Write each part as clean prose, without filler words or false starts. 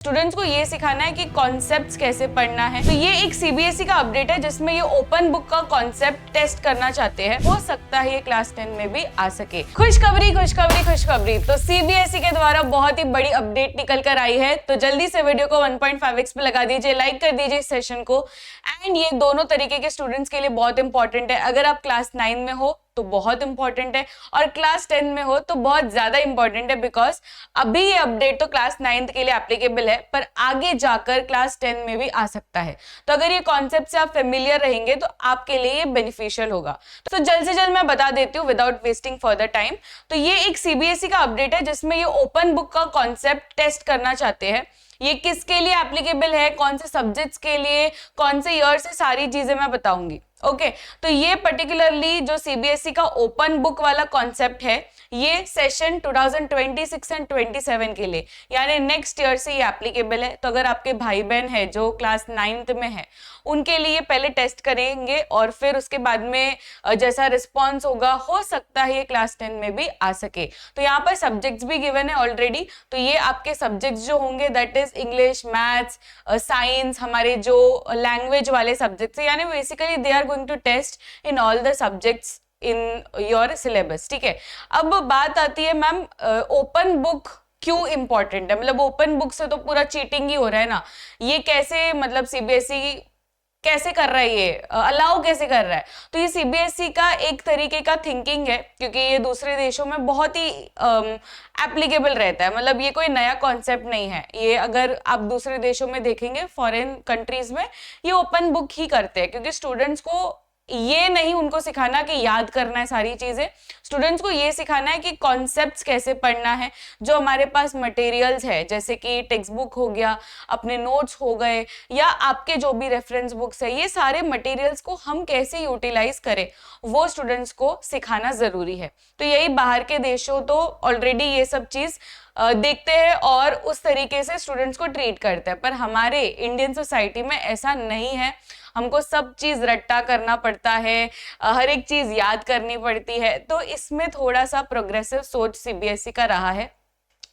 Students को ये सिखाना है कि कॉन्सेप्ट्स कैसे पढ़ना है। तो ये एक सीबीएसई का अपडेट है जिसमें ये ओपन बुक का कॉन्सेप्ट टेस्ट करना चाहते हैं। हो सकता है ये क्लास 10 में भी आ सके। खुशखबरी। तो सीबीएसई के द्वारा बहुत ही बड़ी अपडेट निकल कर आई है। तो जल्दी से वीडियो को 1.5x पे लगा दीजिए, लाइक कर दीजिए इस सेशन को। एंड ये दोनों तरीके के स्टूडेंट्स के लिए बहुत इंपॉर्टेंट है। अगर आप क्लास 9 में हो तो बहुत इंपॉर्टेंट है, और क्लास 10 में हो तो बहुत ज्यादा इंपॉर्टेंट है, बिकॉज अभी ये अपडेट तो क्लास 9 के लिए एप्लीकेबल है, पर आगे जाकर क्लास 10 में भी आ सकता है। तो अगर ये कॉन्सेप्ट से आप फेमिलियर रहेंगे तो आपके लिए ये बेनिफिशियल होगा। तो जल्द से जल्द मैं बता देती हूँ विदाउट वेस्टिंग फर्दर टाइम। तो ये एक सीबीएसई का अपडेट है जिसमें ये ओपन बुक का कॉन्सेप्ट टेस्ट करना चाहते हैं। ये किसके लिए एप्लीकेबल है, कौन से सब्जेक्ट्स के लिए, कौन से ईयर से, सारी चीजें मैं बताऊंगी। ओके तो ये पर्टिकुलरली जो सीबीएसई का ओपन बुक वाला कॉन्सेप्ट है, ये सेशन 2026 एंड 27 के लिए, यानी नेक्स्ट ईयर से ये एप्लीकेबल है। तो अगर आपके भाई बहन है जो क्लास 9th में है, उनके लिए पहले टेस्ट करेंगे और फिर उसके बाद में जैसा रिस्पॉन्स होगा, हो सकता है ये क्लास 10 में भी आ सके। तो यहाँ पर सब्जेक्ट्स भी गिवन है ऑलरेडी। तो ये आपके सब्जेक्ट्स जो होंगे that is English, maths, science, हमारे जो लैंग्वेज वाले सब्जेक्ट्स है, यानी basically they are going to test in all the subjects in your syllabus. ठीक है, अब बात आती है मैम ओपन बुक क्यों इंपॉर्टेंट है। मतलब ओपन बुक से तो पूरा चीटिंग ही हो रहा है ना, ये कैसे, मतलब सीबीएसई कैसे कर रहा है, ये अलाउ कैसे कर रहा है। तो ये सीबीएसई का एक तरीके का थिंकिंग है, क्योंकि ये दूसरे देशों में बहुत ही एप्लीकेबल रहता है। मतलब ये कोई नया कॉन्सेप्ट नहीं है। ये अगर आप दूसरे देशों में देखेंगे, फॉरेन कंट्रीज में, ये ओपन बुक ही करते हैं, क्योंकि स्टूडेंट्स को ये नहीं उनको सिखाना कि याद करना है सारी चीजें। स्टूडेंट्स को ये सिखाना है कि कॉन्सेप्ट्स कैसे पढ़ना है। जो हमारे पास मटेरियल्स है, जैसे कि टेक्स्ट बुक हो गया, अपने नोट्स हो गए, या आपके जो भी रेफरेंस बुक्स है, ये सारे मटेरियल्स को हम कैसे यूटिलाइज करें, वो स्टूडेंट्स को सिखाना जरूरी है। तो यही बाहर के देशों तो ऑलरेडी ये सब चीज देखते हैं और उस तरीके से स्टूडेंट्स को ट्रीट करते हैं, पर हमारे इंडियन सोसाइटी में ऐसा नहीं है। हमको सब चीज रट्टा करना पड़ता है, हर एक चीज याद करनी पड़ती है। तो इसमें थोड़ा सा प्रोग्रेसिव सोच सीबीएसई का रहा है।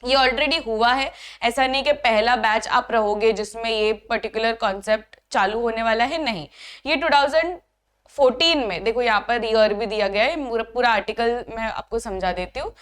ये ऑलरेडी हुआ है, ऐसा नहीं कि पहला बैच आप रहोगे जिसमें ये पर्टिकुलर कॉन्सेप्ट चालू होने वाला है, नहीं। ये 2014 में, देखो यहाँ पर ईयर भी दिया गया है, पूरा आर्टिकल मैं आपको समझा देती हूँ।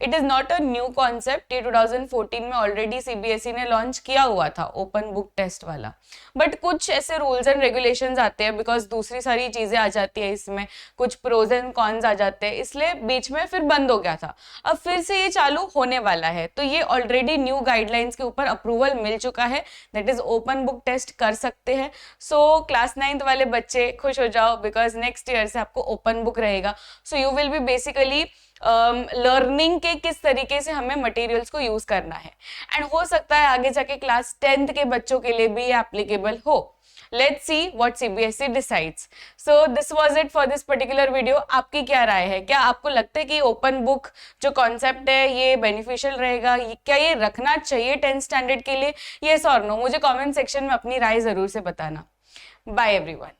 It is not a new concept, ये 2014 में ऑलरेडी सीबीएसई ने लॉन्च किया हुआ था ओपन बुक टेस्ट वाला। बट कुछ ऐसे रूल्स एंड रेगुलेशंस आते हैं, बिकॉज दूसरी सारी चीजें आ जाती है इसमें, कुछ प्रोज एंड कॉन्स आ जाते हैं, इसलिए बीच में फिर बंद हो गया था। अब फिर से ये चालू होने वाला है। तो ये ऑलरेडी न्यू गाइडलाइंस के ऊपर अप्रूवल मिल चुका है, that is open book test कर सकते हैं। सो क्लास 9th वाले बच्चे खुश हो जाओ, बिकॉज नेक्स्ट ईयर से आपको ओपन बुक रहेगा। So you will be basically learning के किस तरीके से हमें मटेरियल्स को यूज करना है, एंड हो सकता है आगे जाके क्लास 10th के बच्चों के लिए भी ये एप्लीकेबल हो। Let's see what CBSE decides. So this was it for this particular video. आपकी क्या राय है? क्या आपको लगता है कि ओपन बुक जो कॉन्सेप्ट है ये बेनिफिशियल रहेगा? क्या ये रखना चाहिए 10th स्टैंडर्ड के लिए? Yes or no? मुझे कमेंट सेक्शन में अपनी राय जरूर से बताना। Bye everyone.